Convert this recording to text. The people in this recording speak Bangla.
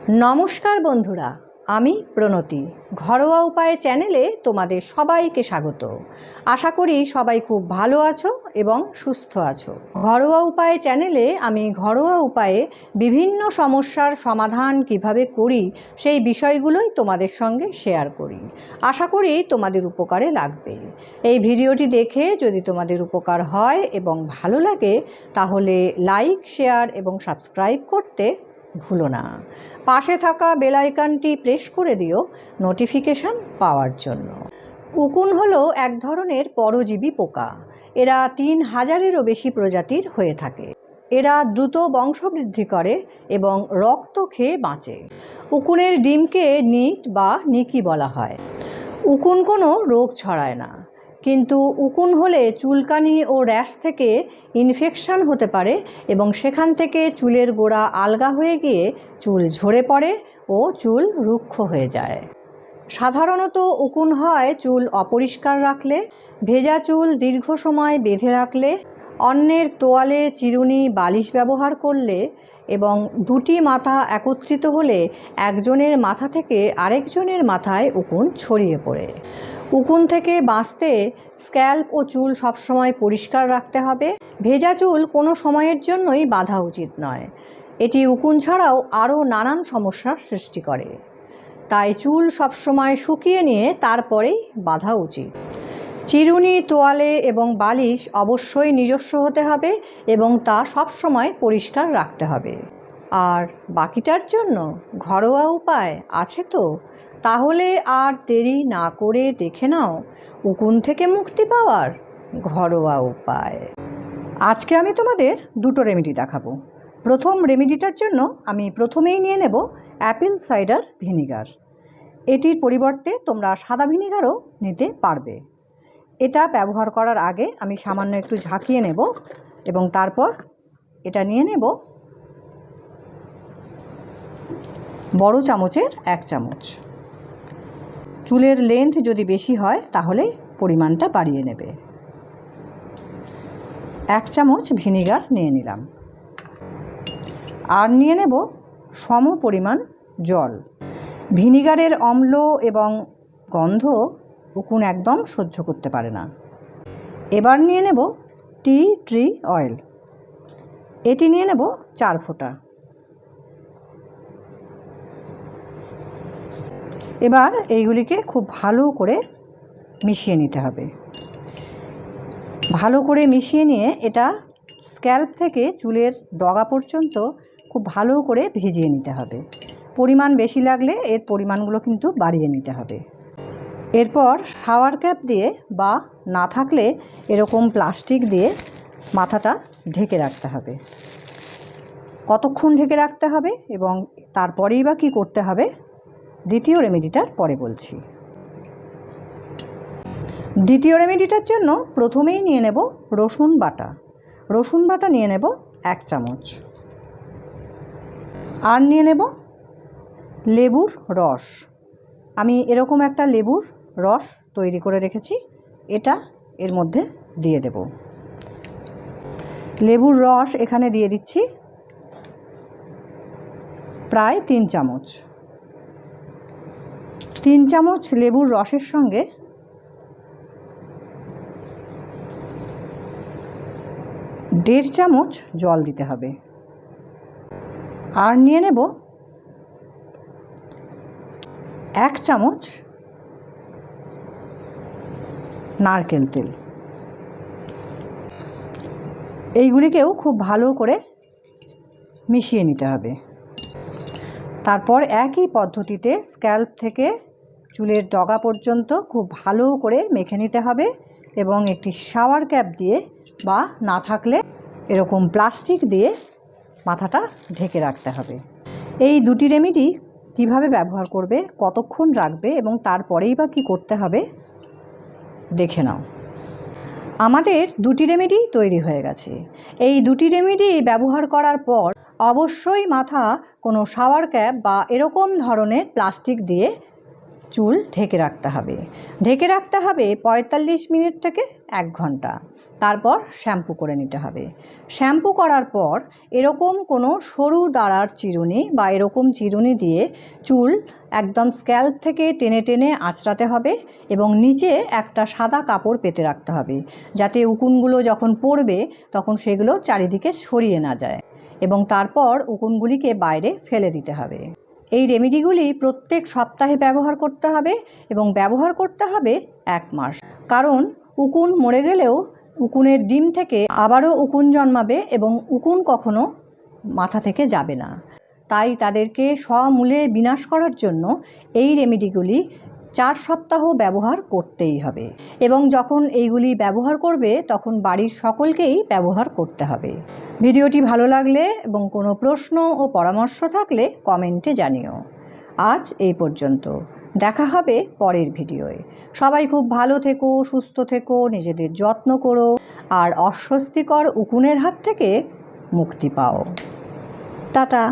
नमस्कार बंधुरा आमी प्रणति घरोया उपाय चैनेले तोमादेर सबाइके स्वागत। आशा करी सबाई खूब भालो आछो एबं सुस्थ आछो। घरोया उपाय चैनेले आमी घरोया उपाये विभिन्न समस्यार समाधान किभाबे करी सेई विषयगुलोई तोमादेर संगे शेयर करी। आशा करी तोमादेर उपकारे लागबे। এই ভিডিওটি দেখে যদি তোমাদের উপকার হয় এবং ভালো লাগে তাহলে লাইক শেয়ার এবং সাবস্ক্রাইব করতে ভুলো না। পাশে থাকা বেল আইকনটি প্রেস করে দিও নোটিফিকেশন পাওয়ার জন্য। উকুন হলো এক ধরনের পরজীবী পোকা। এরা 3000-এরও বেশি প্রজাতির হয়ে থাকে। এরা দ্রুত বংশবৃদ্ধি করে এবং রক্ত খেয়ে বাঁচে। উকুনের ডিমকে নিট বা নিকি বলা হয়। উকুন কোনো রোগ ছড়ায় না, কিন্তু উকুন হলে চুলকানি ও র্যাশ থেকে ইনফেকশন হতে পারে এবং সেখান থেকে চুলের গোড়া আলগা হয়ে গিয়ে চুল ঝরে পড়ে ও চুল রুক্ষ হয়ে যায়। সাধারণত উকুন হয় চুল অপরিষ্কার রাখলে, ভেজা চুল দীর্ঘ সময় বেঁধে রাখলে, অন্যের তোয়ালে, চিরুনি, বালিশ ব্যবহার করলে এবং দুটি মাথা একত্রিত হলে একজনের মাথা থেকে আরেকজনের মাথায় উকুন ছড়িয়ে পড়ে। উকুন থেকে বাঁচতে স্ক্যাল্প ও চুল সবসময় পরিষ্কার রাখতে হবে। ভেজা চুল কোনো সময়ের জন্যই বাঁধা উচিত নয়। এটি উকুন ছাড়াও আরও নানান সমস্যার সৃষ্টি করে। তাই চুল সবসময় শুকিয়ে নিয়ে তারপরেই বাঁধা উচিত। চিরুনি, তোয়ালে এবং বালিশ অবশ্যই নিজস্ব হতে হবে এবং তা সবসময় পরিষ্কার রাখতে হবে। আর বাকিটার জন্য ঘরোয়া উপায় আছে তো? তাহলে আর দেরি না করে দেখে নাও উকুন থেকে মুক্তি পাওয়ার ঘরোয়া উপায়। আজকে আমি তোমাদের দুটো রেমেডি দেখাবো। প্রথম রেমেডিটার জন্য আমি প্রথমেই নিয়ে নেব অ্যাপেল সাইডার ভিনিগার। এটির পরিবর্তে তোমরা সাদা ভিনিগারও নিতে পারবে। এটা ব্যবহার করার আগে আমি সামান্য একটু ঝাঁকিয়ে নেব এবং তারপর এটা নিয়ে নেব বড় চামচের 1 চামচ। চুলের লেন্থ যদি বেশি হয় তাহলে পরিমাণটা বাড়িয়ে নেবে। 1 চামচ ভিনিগার নিয়ে নিলাম। আর নিয়ে নেব সম পরিমাণ জল। ভিনিগারের অম্ল এবং গন্ধ উকুন একদম সহ্য করতে পারে না। এবার নিয়ে নেব টি ট্রি অয়েল। এটি নিয়ে নেব 4 ফোঁটা। এবার এইগুলিকে খুব ভালো করে মিশিয়ে নিতে হবে। ভালো করে মিশিয়ে নিয়ে এটা স্ক্যাল্প থেকে চুলের ডগা পর্যন্ত খুব ভালো করে ভিজিয়ে নিতে হবে। পরিমাণ বেশি লাগলে এর পরিমাণগুলো কিন্তু বাড়িয়ে নিতে হবে। এরপর শাওয়ার ক্যাপ দিয়ে বা না থাকলে এরকম প্লাস্টিক দিয়ে মাথাটা ঢেকে রাখতে হবে। কতক্ষণ ঢেকে রাখতে হবে এবং তারপরেই বা কী করতে হবে দ্বিতীয় রেমেডিটার পরে বলছি। দ্বিতীয় রেমেডিটার জন্য প্রথমেই নিয়ে নেব রসুন বাটা। রসুন বাটা নিয়ে নেব 1 চামচ। আর নিয়ে নেব লেবুর রস। আমি এরকম একটা লেবুর রস তৈরি করে রেখেছি, এটা এর মধ্যে দিয়ে দেব। লেবুর রস এখানে দিয়ে দিচ্ছি প্রায় 3 চামচ। 3 চামচ লেবুর রসের সঙ্গে দেড় চামচ জল দিতে হবে। আর নিয়ে নেব 1 চামচ নারকেল তেল। এইগুলিকেও খুব ভালো করে মিশিয়ে নিতে হবে। তারপর একই পদ্ধতিতে স্ক্যাল্প থেকে চুলের ডগা পর্যন্ত খুব ভালো করে মেখে নিতে হবে এবং একটি শাওয়ার ক্যাপ দিয়ে বা না থাকলে এরকম প্লাস্টিক দিয়ে মাথাটা ঢেকে রাখতে হবে। এই দুটি রেমেডি কিভাবে ব্যবহার করবে, কতক্ষণ রাখবে এবং তারপরেই বা কী করতে হবে দেখে নাও। আমাদের দুটি রেমেডি তৈরি হয়ে গেছে। এই দুটি রেমেডি ব্যবহার করার পর অবশ্যই মাথা কোনো শাওয়ার ক্যাপ বা এরকম ধরনের প্লাস্টিক দিয়ে চুল ঢেকে রাখতে হবে। ঢেকে রাখতে হবে 45 মিনিট থেকে 1 ঘন্টা। তারপর শ্যাম্পু করে নিতে হবে। শ্যাম্পু করার পর এরকম কোনো সরু দাঁড়ার চিরুনি বা এরকম চিরুনি দিয়ে চুল একদম স্ক্যাল্প থেকে টেনে টেনে আঁচড়াতে হবে এবং নিচে একটা সাদা কাপড় পেতে রাখতে হবে, যাতে উকুনগুলো যখন পড়বে তখন সেগুলো চারিদিকে ছড়িয়ে না যায়, এবং তারপর উকুনগুলিকে বাইরে ফেলে দিতে হবে। এই রেমেডিগুলি প্রত্যেক সপ্তাহে ব্যবহার করতে হবে এবং ব্যবহার করতে হবে 1 মাস। কারণ উকুন মরে গেলেও উকুনের ডিম থেকে আবারও উকুন জন্মাবে এবং উকুন কখনো মাথা থেকে যাবে না। তাই তাদেরকে সমূলে বিনাশ করার জন্য এই রেমেডিগুলি 4 সপ্তাহ ব্যবহার করতেই হবে, এবং যখন এইগুলি ব্যবহার করবে তখন বাড়ির সকলকেই ব্যবহার করতে হবে। ভিডিওটি ভালো লাগলে এবং কোনো প্রশ্ন ও পরামর্শ থাকলে কমেন্টে জানিও। আজ এই পর্যন্ত, দেখা হবে পরের ভিডিওয়। সবাই খুব ভালো থেকো, সুস্থ থেকো, নিজেদের যত্ন করো আর অস্বস্তিকর উকুনের হাত থেকে মুক্তি পাও। টাটা।